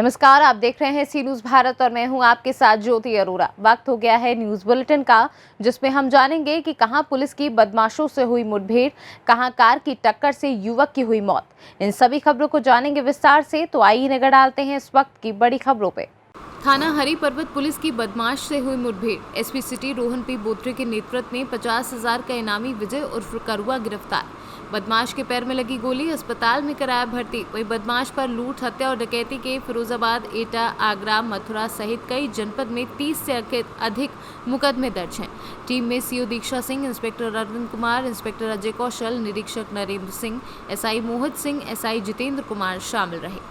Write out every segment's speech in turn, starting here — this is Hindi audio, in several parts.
नमस्कार, आप देख रहे हैं सी न्यूज भारत और मैं हूं आपके साथ ज्योति अरोरा। वक्त हो गया है न्यूज बुलेटिन का, जिसमें हम जानेंगे कि कहां पुलिस की बदमाशों से हुई मुठभेड़, कहां कार की टक्कर से युवक की हुई मौत। इन सभी खबरों को जानेंगे विस्तार से, तो आइए नजर डालते हैं इस वक्त की बड़ी खबरों पे। थाना हरि पर्वत पुलिस की बदमाश से हुई मुठभेड़। SP city Rohan P Botre के नेतृत्व में 50,000 का इनामी विजय उर्फ करुआ गिरफ्तार। बदमाश के पैर में लगी गोली, अस्पताल में कराया भर्ती। वही बदमाश पर लूट, हत्या और डकैती के फिरोजाबाद, एटा, आगरा, मथुरा सहित कई जनपद में 30 से अधिक मुकदमे दर्ज हैं। टीम में सीओ दीक्षा सिंह, इंस्पेक्टर अरविंद कुमार, इंस्पेक्टर अजय कौशल, निरीक्षक नरेंद्र सिंह, एसआई मोहित सिंह, एसआई जितेंद्र कुमार शामिल रहे।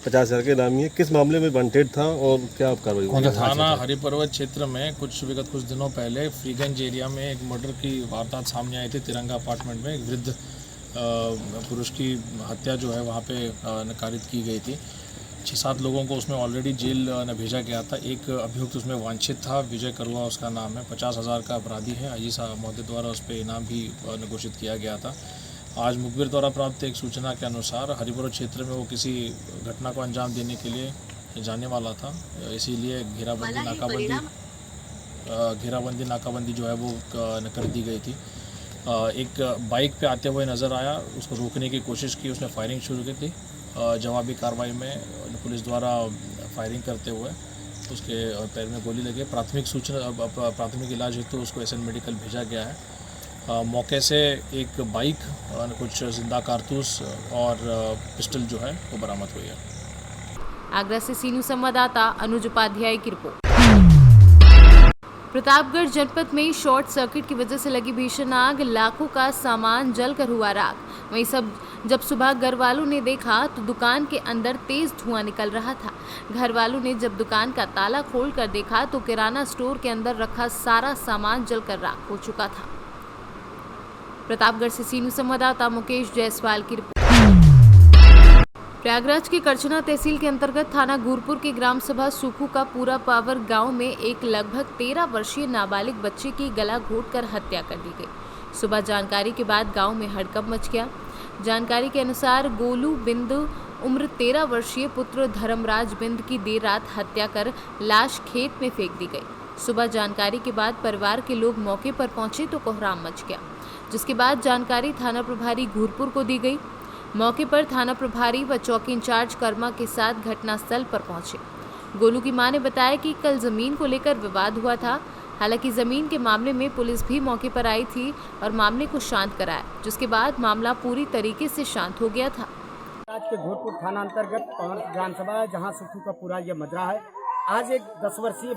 50,000 के इनामी है। किस मामले में वांटेड था और क्या कार्रवाई हुई? थाना हरि पर्वत क्षेत्र में विगत कुछ दिनों पहले फ्रीगंज एरिया में एक मर्डर की वारदात सामने आई थी। तिरंगा अपार्टमेंट में एक वृद्ध पुरुष की हत्या जो है वहाँ पे कारित की गई थी। 6-7 लोगों को उसमें ऑलरेडी जेल भेजा गया था। एक अभियुक्त उसमें वांछित था, विजय करुआ उसका नाम है। 50,000 का अपराधी है। आईजी साहब महोदय द्वारा उस पर इनाम भी घोषित किया गया था। आज मुखबिर द्वारा प्राप्त एक सूचना के अनुसार हरिपुर क्षेत्र में वो किसी घटना को अंजाम देने के लिए जाने वाला था, इसीलिए घेराबंदी नाकाबंदी जो है वो कर दी गई थी। एक बाइक पे आते हुए नज़र आया, उसको रोकने की कोशिश की, उसने फायरिंग शुरू की थी। जवाबी कार्रवाई में पुलिस द्वारा फायरिंग करते हुए उसके पैर में गोली लगी। प्राथमिक इलाज हेतु तो उसको एसएन मेडिकल भेजा गया है। मौके से एक बाइक, कुछ जिंदा कारतूस और पिस्टल जो है वो बरामद हुई है। आगरा से सी न्यूज संवाददाता अनुज उपाध्याय की रिपोर्ट। प्रतापगढ़ जनपद में शॉर्ट सर्किट की वजह से लगी भीषण आग, लाखों का सामान जलकर हुआ राख। वहीं जब सुबह घर वालों ने देखा तो दुकान के अंदर तेज धुआं निकल रहा था। घर वालों ने जब दुकान का ताला खोलकर देखा तो किराना स्टोर के अंदर रखा सारा सामान जलकर राख हो चुका था। प्रतापगढ़ से सी न्यूज संवाददाता मुकेश जायसवाल की रिपोर्ट। प्रयागराज के करछना तहसील के अंतर्गत थाना गुरपुर के ग्राम सभा सुखू का पूरा पावर गांव में एक लगभग 13 वर्षीय नाबालिग बच्चे की गला घोंटकर हत्या कर दी गई। सुबह जानकारी के बाद गांव में हड़कंप मच गया। जानकारी के अनुसार गोलू बिंद उम्र 13 वर्षीय पुत्र धर्मराज बिंद की देर रात हत्या कर लाश खेत में फेंक दी गई। सुबह जानकारी के बाद परिवार के लोग मौके पर पहुंचे तो कोहराम मच गया, जिसके बाद जानकारी थाना प्रभारी घूरपुर को दी गई। मौके पर थाना प्रभारी व चौकी इंचार्ज कर्मा के साथ घटनास्थल पर पहुंचे। गोलू की मां ने बताया कि कल जमीन को लेकर विवाद हुआ था। हालांकि जमीन के मामले में पुलिस भी मौके पर आई थी और मामले को शांत कराया, जिसके बाद मामला पूरी तरीके से शांत हो गया था। आज के घोरपुर थाना अंतर्गत ग्राम सभा है, जहाँ सुखू का पूरा ये मजरा है। आज एक 10 वर्षीय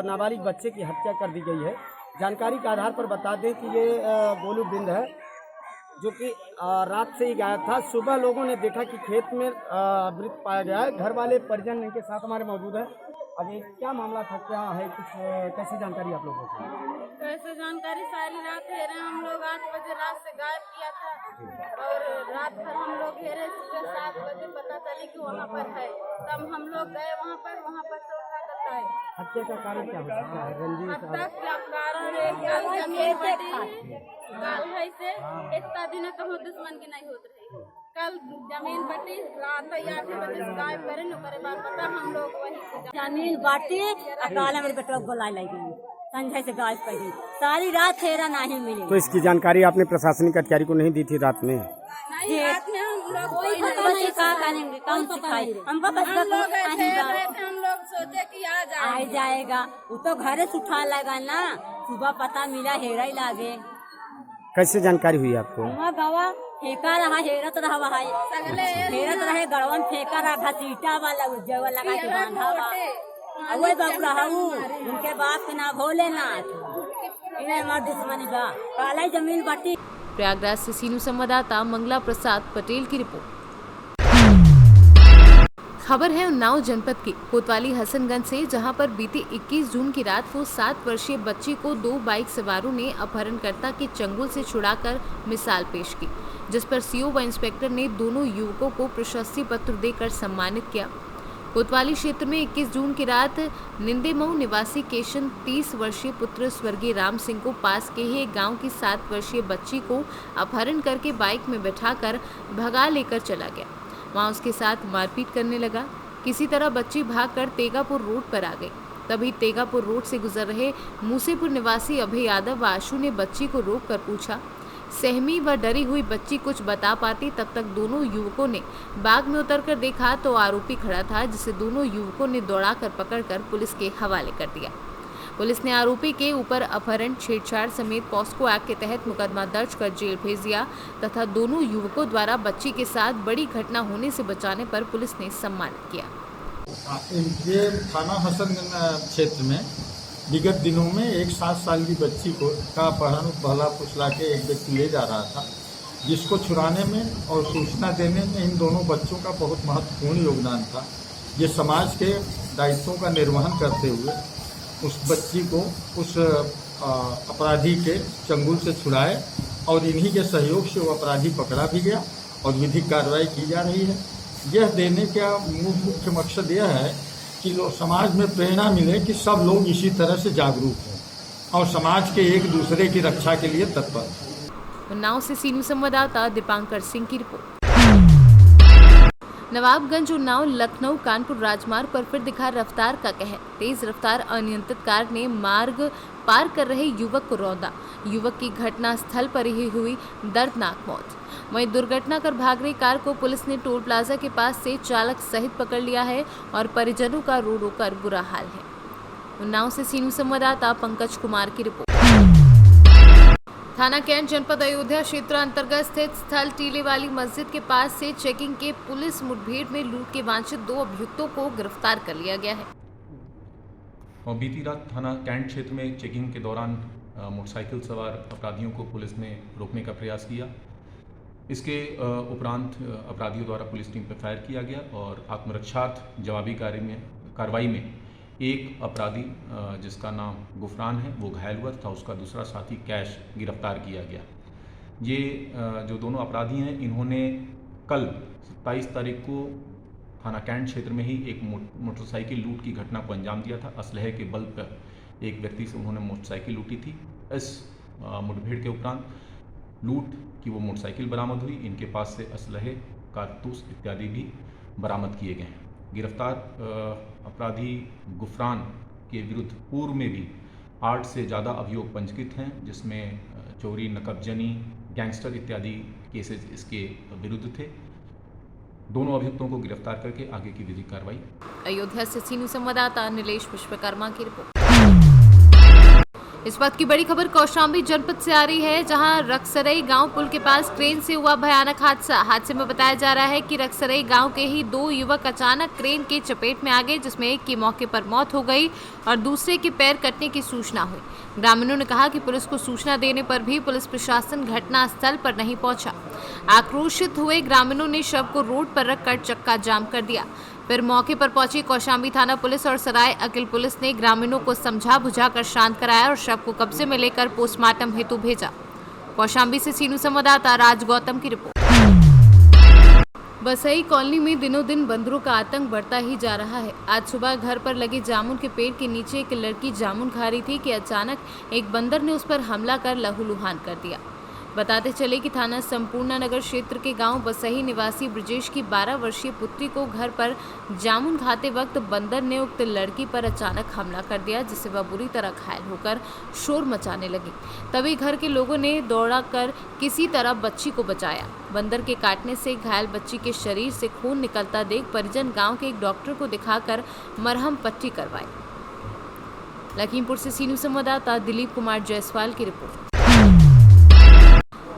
नाबालिग बच्चे की हत्या कर दी गई है। जानकारी के आधार पर बता दें कि ये गोलू बिंद है, जो कि रात से ही गायब था। सुबह लोगों ने देखा कि खेत में मृत पाया गया है। घर वाले परिजन इनके साथ हमारे मौजूद है। अभी क्या मामला था, क्या है, कुछ कैसी जानकारी आप लोगों को? कैसे जानकारी, सारी रात घेरे हम लोग 8 बजे रात से गायब किया था और रात भर हम लोग घेरे। सुबह 7 बजे पता चली कि वहाँ पर है, तब हम लोग गए वहाँ पर से उठा कर आए। हत्या का कारण क्या हो सकता है? रंजिश? हत्या का कारण है जमीन बटी गाल है से इतना दिन कहो दुश्मन की नहीं होत रही। कल जमीन बटी रात 8 बजे से गायब करे न करे बाद पता हम लोग वही जमीन बाटी अकाल मेरे बेटा गोलाई लगी, संजय से गायब कर दी। सारी रात फेरा नहीं मिली। तो इसकी जानकारी आपने प्रशासनिक अधिकारी को नहीं दी थी रात में? नहीं, रात में हम लोग कोई पता नहीं क्या करेंगे, कौन सिखाई हमको। बस हम लोग सोचे कि आ जाएगा। वो तो घरे से उठा लगा ना, सुबह पता मिला हेरा ही लागे। कैसे जानकारी हुई आपको? गवा फेंका रहा, हेरत रहा, हेरत रहे गड़वन फेंका रहा, घसीटा वाला उज्जवल लगा के बांधा वही बाबू रहा। उनके बाप के ना भोलेनाथ, इन्हें हमार दुश्मनी बा काला जमीन बाटी। प्रयागराज से सी न्यूज संवाददाता मंगला प्रसाद पटेल की रिपोर्ट। खबर है उन्नाव जनपद की कोतवाली हसनगंज से, जहां पर बीती 21 जून की रात को 7 वर्षीय बच्ची को 2 बाइक सवारों ने अपहरणकर्ता के चंगुल से छुड़ाकर मिसाल पेश की, जिस पर सीओ व इंस्पेक्टर ने दोनों युवकों को प्रशस्ति पत्र देकर सम्मानित किया। कोतवाली क्षेत्र में 21 जून की रात निंदेमऊ निवासी केशन 30 वर्षीय पुत्र स्वर्गीय राम सिंह को पास के ही एक गाँव की 7 वर्षीय बच्ची को अपहरण करके बाइक में बैठाकर भगा लेकर चला गया। वहां उसके साथ मारपीट करने लगा। किसी तरह बच्ची भागकर तेगापुर रोड पर आ गई। तभी तेगापुर रोड से गुजर रहे मूसेपुर निवासी अभय यादव व आशु ने बच्ची को रोककर पूछा। सहमी व डरी हुई बच्ची कुछ बता पाती तब तक दोनों युवकों ने बाग में उतरकर देखा तो आरोपी खड़ा था, जिसे दोनों युवकों ने दौड़ाकर पकड़कर पुलिस के हवाले कर दिया। पुलिस ने आरोपी के ऊपर अपहरण, छेड़छाड़ समेत पॉस्को एक्ट के तहत मुकदमा दर्ज कर जेल भेज दिया तथा दोनों युवकों द्वारा बच्ची के साथ बड़ी घटना होने से बचाने पर पुलिस ने सम्मानित किया। ये थाना हसनगंज क्षेत्र में विगत दिनों में एक 7 साल की बच्ची का अपहरण बहला फुसला के एक व्यक्ति ले जा रहा था, जिसको छुड़ाने में और सूचना देने में इन दोनों बच्चों का बहुत महत्वपूर्ण योगदान था। ये समाज के दायित्वों का निर्वहन करते हुए उस बच्ची को उस अपराधी के चंगुल से छुड़ाए और इन्हीं के सहयोग से वो अपराधी पकड़ा भी गया और विधिक कार्रवाई की जा रही है। यह देने का मुख्य मकसद यह है कि समाज में प्रेरणा मिले कि सब लोग इसी तरह से जागरूक हों और समाज के एक दूसरे की रक्षा के लिए तत्पर हों। उन्नाव से सीनियर संवाददाता दीपांकर सिंह की रिपोर्ट। नवाबगंज उन्नाव लखनऊ कानपुर राजमार्ग पर फिर दिखा रफ्तार का कहर। तेज रफ्तार अनियंत्रित कार ने मार्ग पार कर रहे युवक को रौंदा। युवक की घटना स्थल पर ही हुई दर्दनाक मौत। वहीं दुर्घटना कर भाग रही कार को पुलिस ने टोल प्लाजा के पास से चालक सहित पकड़ लिया है और परिजनों का रो रो कर बुरा हाल है। उन्नाव से सीनियर संवाददाता पंकज कुमार की रिपोर्ट। थाना कैंट जनपद अयोध्या क्षेत्र अंतर्गत स्थित स्थल टीले वाली मस्जिद के पास से चेकिंग के पुलिस मुठभेड़ में लूट के वांछित 2 अभियुक्तों को गिरफ्तार कर लिया गया है। और बीती रात थाना कैंट क्षेत्र में चेकिंग के दौरान मोटरसाइकिल सवार अपराधियों को पुलिस ने रोकने का प्रयास किया। इसके उपरांत अपराधियों द्वारा पुलिस टीम पर फायर किया गया और आत्मरक्षार्थ जवाबी कार्रवाई में एक अपराधी जिसका नाम गुफरान है वो घायल हुआ तथा उसका दूसरा साथी कैश गिरफ्तार किया गया। ये जो दोनों अपराधी हैं इन्होंने कल 27 तारीख को थाना कैंट क्षेत्र में ही एक मोटरसाइकिल लूट की घटना को अंजाम दिया था। असलहे के बल पर एक व्यक्ति से उन्होंने मोटरसाइकिल लूटी थी। इस मुठभेड़ के उपरांत लूट की वो मोटरसाइकिल बरामद हुई। इनके पास से असलहे, कारतूस इत्यादि भी बरामद किए गए हैं। गिरफ्तार अपराधी गुफरान के विरुद्ध पूर्व में भी 8 से ज़्यादा अभियोग पंजीकृत हैं, जिसमें चोरी, नकबजनी, गैंगस्टर इत्यादि केसेस इसके विरुद्ध थे। दोनों अभियुक्तों को गिरफ्तार करके आगे की विधिक कार्रवाई। अयोध्या से सीनियर संवाददाता नीलेश विश्वकर्मा की रिपोर्ट। इस बात की बड़ी खबर कौशाम्बी जनपद से आ रही है, जहां रक्सरई गांव पुल के पास क्रेन से हुआ भयानक हादसा। हादसे में बताया जा रहा है कि रक्सरई गांव के ही 2 युवक अचानक क्रेन के चपेट में आ गए, जिसमें एक की मौके पर मौत हो गई और दूसरे के पैर कटने की सूचना हुई। ग्रामीणों ने कहा कि पुलिस को सूचना देने पर भी पुलिस प्रशासन घटनास्थल पर नहीं पहुंचा। आक्रोशित हुए ग्रामीणों ने शव को रोड पर रखकर चक्का जाम कर दिया। फिर मौके पर पहुंची कौशाम्बी थाना पुलिस और सराय अकिल पुलिस ने ग्रामीणों को समझा बुझाकर शांत कराया और शव को कब्जे में लेकर पोस्टमार्टम हेतु भेजा। कौशाम्बी से सीनियर संवाददाता राज गौतम की रिपोर्ट। बसई कॉलोनी में दिनों दिन बंदरों का आतंक बढ़ता ही जा रहा है। आज सुबह घर पर लगे जामुन के पेड़ के नीचे एक लड़की जामुन खा रही थी कि अचानक एक बंदर ने उस पर हमला कर लहूलुहान कर दिया। बताते चले कि थाना संपूर्णा नगर क्षेत्र के गांव बसही निवासी ब्रजेश की 12 वर्षीय पुत्री को घर पर जामुन खाते वक्त बंदर ने उक्त लड़की पर अचानक हमला कर दिया, जिससे वह बुरी तरह घायल होकर शोर मचाने लगी। तभी घर के लोगों ने दौड़ा कर किसी तरह बच्ची को बचाया। बंदर के काटने से घायल बच्ची के शरीर से खून निकलता देख परिजन गाँव के एक डॉक्टर को दिखाकर मरहम पट्टी करवाई। लखीमपुर से सीनियर संवाददाता दिलीप कुमार जायसवाल की रिपोर्ट।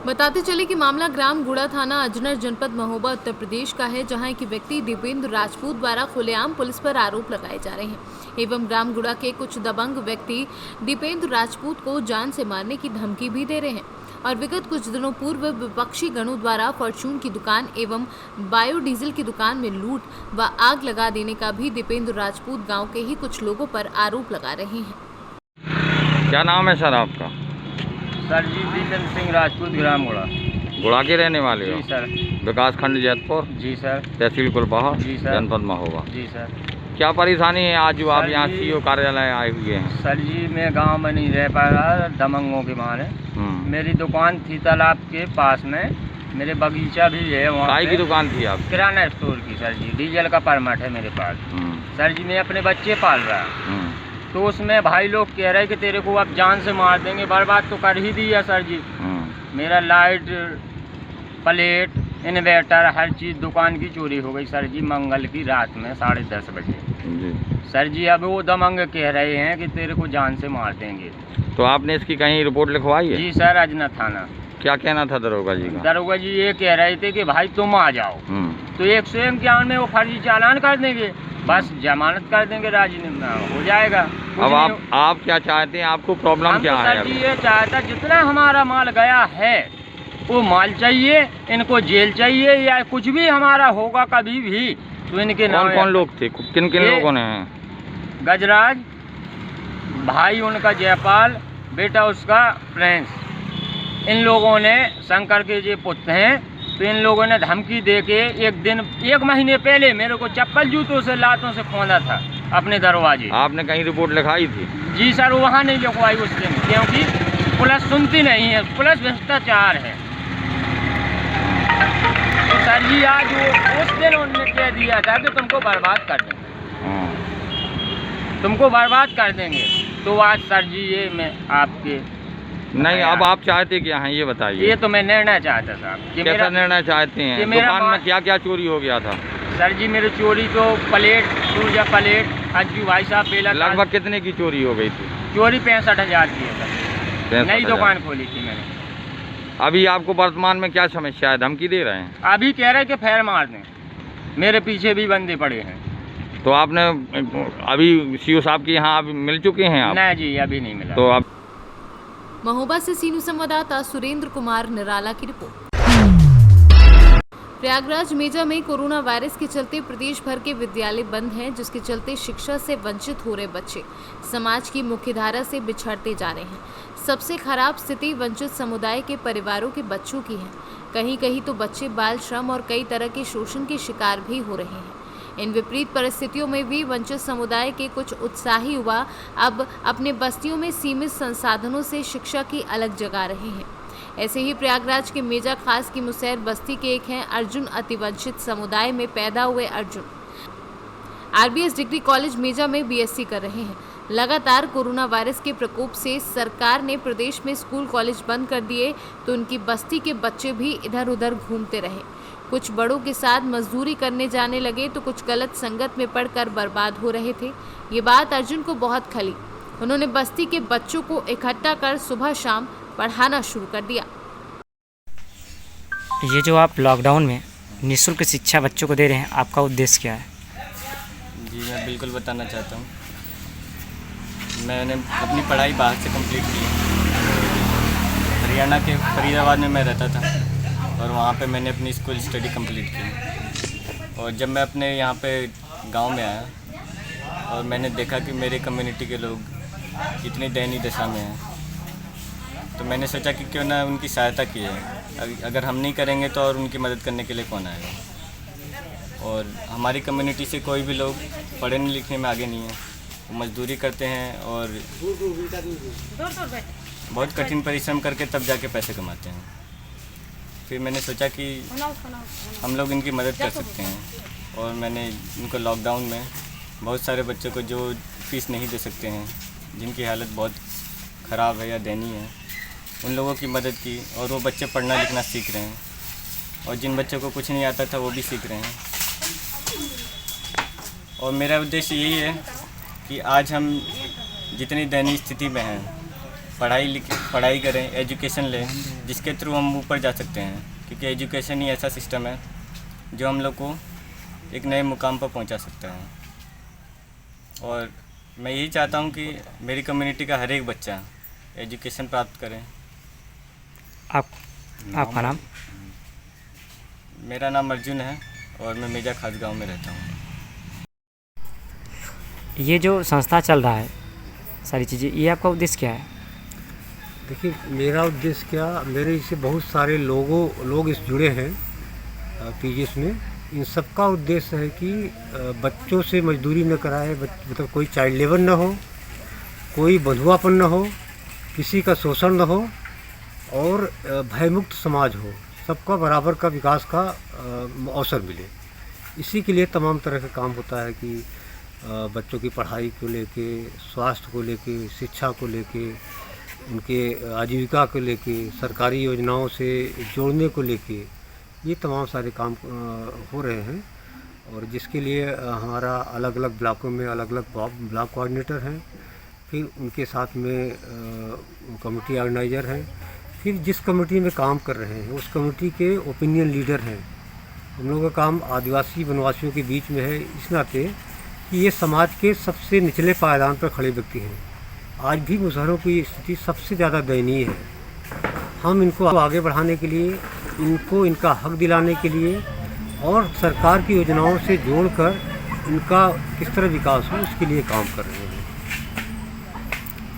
बताते चले कि मामला ग्राम गुड़ा थाना अजनर जनपद महोबा उत्तर प्रदेश का है, जहां एक व्यक्ति दीपेंद्र राजपूत द्वारा खुलेआम पुलिस पर आरोप लगाए जा रहे हैं एवं ग्राम गुड़ा के कुछ दबंग व्यक्ति दीपेंद्र राजपूत को जान से मारने की धमकी भी दे रहे हैं। और विगत कुछ दिनों पूर्व विपक्षी गणों द्वारा फॉर्चून की दुकान एवं बायोडीजल की दुकान में लूट व आग लगा देने का भी दीपेंद्र राजपूत गाँव के ही कुछ लोगों पर आरोप लगा रहे हैं। क्या नाम है सर आपका? सर जी दीपेंद्र सिंह राजपूत, ग्राम गुड़ा। गुड़ा के रहने वाले हो? जी सर। विकास खंड जैतपुर? जी सर। तहसील कुलबाहा? जी सर। जनपद महोबा? जी सर। क्या परेशानी है आज जो आप यहाँ सीओ कार्यालय आए हुए हैं? सर जी मैं गांव में नहीं रह पा रहा दमंगों के मारे। मेरी दुकान थी तालाब के पास में, मेरे बगीचा भी है वहाँ काय की पे। दुकान थी आप? किराना स्टोर की सर जी, डीजल का परमिट है मेरे पास। सर जी मैं अपने बच्चे पाल रहा, तो उसमें भाई लोग कह रहे कि तेरे को अब जान से मार देंगे, बर्बाद तो कर ही दिया सर जी। मेरा लाइट, प्लेट, इन्वर्टर, हर चीज़ दुकान की चोरी हो गई सर जी, मंगल की रात में 10:30 बजे। सर जी अब वो दमंग कह रहे हैं कि तेरे को जान से मार देंगे। तो आपने इसकी कहीं रिपोर्ट लिखवाई है? जी सर, अजना थाना। क्या कहना था दरोगा जी का? दरोगा जी ये कह रहे थे कि भाई तुम आ जाओ, तो 151 में वो फर्जी चालान कर देंगे, बस जमानत कर देंगे, राजीनामा हो जाएगा। अब आप क्या चाहते हैं? आपको प्रॉब्लम क्या है? सर जी ये चाहता जितना हमारा माल गया है वो माल चाहिए, इनको जेल चाहिए, या कुछ भी हमारा होगा कभी भी तो इनके नाम। कौन कौन लोग थे? किन किन लोगों ने? गजराज, भाई उनका जयपाल, बेटा उसका प्रिंस, इन लोगों ने, शंकर के जो पुत्र हैं, तो इन लोगों ने धमकी दे के एक महीने पहले मेरे को चप्पल जूतों से, लातों से खोदा था अपने दरवाजे। आपने कहीं रिपोर्ट लिखाई थी? जी सर, वहाँ नहीं लिखवाई उस दिन, क्योंकि पुलिस सुनती नहीं है, पुलिस भ्रष्टाचार है। तो सर जी आज उस दिन उन्होंने कह दिया था कि तुमको बर्बाद कर देंगे, तुमको बर्बाद कर देंगे। तो आज सर जी ये मैं आपके नहीं, अब आप चाहते क्या हैं ये बताइए? ये तो मैं निर्णय चाहता था। कैसा निर्णय चाहते हैं? दुकान में क्या क्या चोरी हो गया था? सर जी मेरी चोरी तो प्लेट, सूर्या प्लेट, अज्जू भाई साहब बेला। लगभग कितने की चोरी हो गई थी? चोरी 65,000 की है सर, नई दुकान खोली थी मैंने। अभी आपको वर्तमान में क्या समस्या है? धमकी दे रहे हैं? अभी कह रहे कि फायर मार दें, मेरे पीछे भी बंदे पड़े हैं। तो आपने अभी सीओ साहब के यहाँ अभी मिल चुके हैं आप? नहीं जी, अभी नहीं मिला। तो आप महोबा से सीनू संवाददाता सुरेंद्र कुमार निराला की रिपोर्ट। प्रयागराज मेजा में कोरोना वायरस के चलते प्रदेश भर के विद्यालय बंद हैं, जिसके चलते शिक्षा से वंचित हो रहे बच्चे समाज की मुख्यधारा से बिछड़ते जा रहे हैं। सबसे खराब स्थिति वंचित समुदाय के परिवारों के बच्चों की है। कहीं कहीं तो बच्चे बाल श्रम और कई तरह के शोषण के शिकार भी हो रहे हैं। इन विपरीत परिस्थितियों में भी वंचित समुदाय के कुछ उत्साही युवा अब अपने बस्तियों में सीमित संसाधनों से शिक्षा की अलग जगा रहे हैं। ऐसे ही प्रयागराज के मेजा खास की मुसैर बस्ती के एक हैं अर्जुन। अतिवंचित समुदाय में पैदा हुए अर्जुन RBS डिग्री कॉलेज मेजा में BSc कर रहे हैं। लगातार कोरोना वायरस के प्रकोप से सरकार ने प्रदेश में स्कूल कॉलेज बंद कर दिए, तो उनकी बस्ती के बच्चे भी इधर उधर घूमते रहे। कुछ बड़ों के साथ मजदूरी करने जाने लगे, तो कुछ गलत संगत में पड़कर बर्बाद हो रहे थे। ये बात अर्जुन को बहुत खली। उन्होंने बस्ती के बच्चों को इकट्ठा कर सुबह शाम पढ़ाना शुरू कर दिया। ये जो आप लॉकडाउन में निःशुल्क शिक्षा बच्चों को दे रहे हैं, आपका उद्देश्य क्या है? जी मैं बिल्कुल बताना चाहता हूँ। मैंने अपनी पढ़ाई बाहर से कंप्लीट की है। हरियाणा के फरीदाबाद में मैं रहता था और वहाँ पे मैंने अपनी स्कूल स्टडी कंप्लीट की। और जब मैं अपने यहाँ पे गांव में आया और मैंने देखा कि मेरे कम्युनिटी के लोग इतनी दयनीय दशा में हैं, तो मैंने सोचा कि क्यों ना उनकी सहायता की है। अगर हम नहीं करेंगे तो और उनकी मदद करने के लिए कौन आएगा। और हमारी कम्युनिटी से कोई भी लोग पढ़ने लिखने में आगे नहीं है, वो मजदूरी करते हैं और बहुत कठिन परिश्रम करके तब जाके पैसे कमाते हैं। फिर मैंने सोचा कि हम लोग इनकी मदद कर सकते हैं और मैंने इनको लॉकडाउन में बहुत सारे बच्चों को जो फीस नहीं दे सकते हैं, जिनकी हालत बहुत ख़राब है या दयनीय है, उन लोगों की मदद की और वो बच्चे पढ़ना लिखना सीख रहे हैं। और जिन बच्चों को कुछ नहीं आता था वो भी सीख रहे हैं। और मेरा उद्देश्य यही है कि आज हम जितनी दयनीय स्थिति में हैं, पढ़ाई करें, एजुकेशन लें, जिसके थ्रू हम ऊपर जा सकते हैं। क्योंकि एजुकेशन ही ऐसा सिस्टम है जो हम लोग को एक नए मुकाम पर पहुंचा सकता है। और मैं यही चाहता हूं कि मेरी कम्युनिटी का हर एक बच्चा एजुकेशन प्राप्त करे। आपका नाम? मेरा नाम अर्जुन है और मैं मेजा खास गाँव में रहता हूँ। ये जो संस्था चल रहा है, सारी चीज़ें, ये आपका उद्देश्य क्या है? देखिए, मेरा उद्देश्य क्या, मेरे इससे बहुत सारे लोग इस जुड़े हैं पीजीएस में। इन सब का उद्देश्य है कि बच्चों से मजदूरी न कराए, मतलब कोई चाइल्ड लेबर न हो, कोई बंधुआपन न हो, किसी का शोषण न हो और भयमुक्त समाज हो। सबका बराबर का विकास का अवसर मिले। इसी के लिए तमाम तरह का काम होता है कि बच्चों की पढ़ाई को लेके, स्वास्थ्य को लेके, शिक्षा को लेके, उनके आजीविका को लेके, सरकारी योजनाओं से जोड़ने को लेके, ये तमाम सारे काम हो रहे हैं। और जिसके लिए हमारा अलग अलग ब्लॉकों में अलग अलग ब्लॉक कोऑर्डिनेटर हैं, फिर उनके साथ में कमेटी ऑर्गेनाइजर हैं, फिर जिस कमेटी में काम कर रहे हैं उस कमेटी के ओपिनियन लीडर हैं। हम लोगों का काम आदिवासी वनवासियों के बीच में है, इस नाते कि ये समाज के सबसे निचले पायदान पर खड़े व्यक्ति हैं। आज भी मुसहरों की स्थिति सबसे ज़्यादा दयनीय है। हम इनको आगे बढ़ाने के लिए, इनको इनका हक दिलाने के लिए और सरकार की योजनाओं से जोड़कर इनका किस तरह विकास हो, उसके लिए काम कर रहे हैं।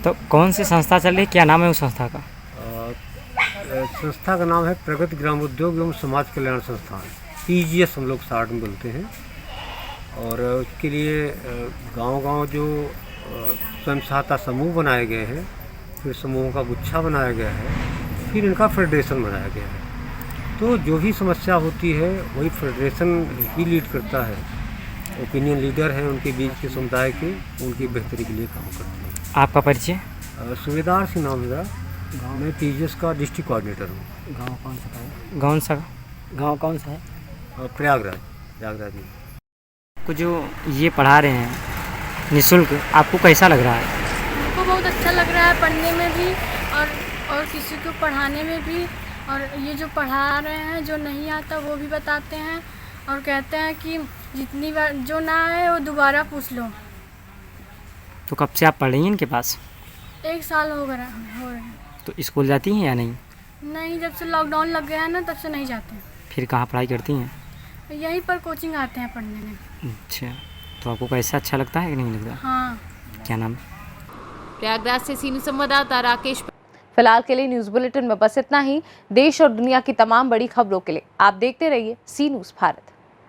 तो कौन सी संस्था चल रही है, क्या नाम है उस संस्था का? संस्था का नाम है प्रगति ग्राम उद्योग एवं समाज कल्याण संस्थान, PGS हम लोग शार्ट में बोलते हैं। और उसके लिए गांव-गांव जो स्वयं सहायता समूह बनाए गए हैं, फिर समूहों का गुच्छा बनाया गया है, फिर इनका फेडरेशन बनाया गया है। तो जो भी समस्या होती है वही फेडरेशन ही लीड करता है। ओपिनियन लीडर हैं उनके बीच के समुदाय के, उनकी बेहतरी के लिए काम करते हैं। आपका परिचय? सूबेदार सिंह नाम मेरा, मैं PGS का डिस्ट्रिक्ट कोऑर्डिनेटर हूँ। गाँव कौन सा है? गाँव कौन सा है? प्रयागराज में। को जो ये पढ़ा रहे हैं निःशुल्क, आपको कैसा लग रहा है? हमको बहुत अच्छा लग रहा है पढ़ने में भी और किसी को पढ़ाने में भी। और ये जो पढ़ा रहे हैं, जो नहीं आता वो भी बताते हैं और कहते हैं कि जितनी बार जो ना आए वो दोबारा पूछ लो। तो कब से आप पढ़ रही हैं इनके पास? 1 साल हो रहे हैं। तो स्कूल जाती हैं या नहीं? नहीं, जब से लॉकडाउन लग गया है ना तब से नहीं जाते हैं। फिर कहाँ पढ़ाई करती हैं? यहीं पर कोचिंग आते हैं पढ़ने में। अच्छा, तो आपको कैसा अच्छा लगता है कि नहीं लगता? हाँ। क्या नाम? प्रयागराज से सीनू संवाददाता राकेश। फिलहाल के लिए न्यूज़ बुलेटिन में बस इतना ही। देश और दुनिया की तमाम बड़ी खबरों के लिए आप देखते रहिए सी न्यूज़ भारत।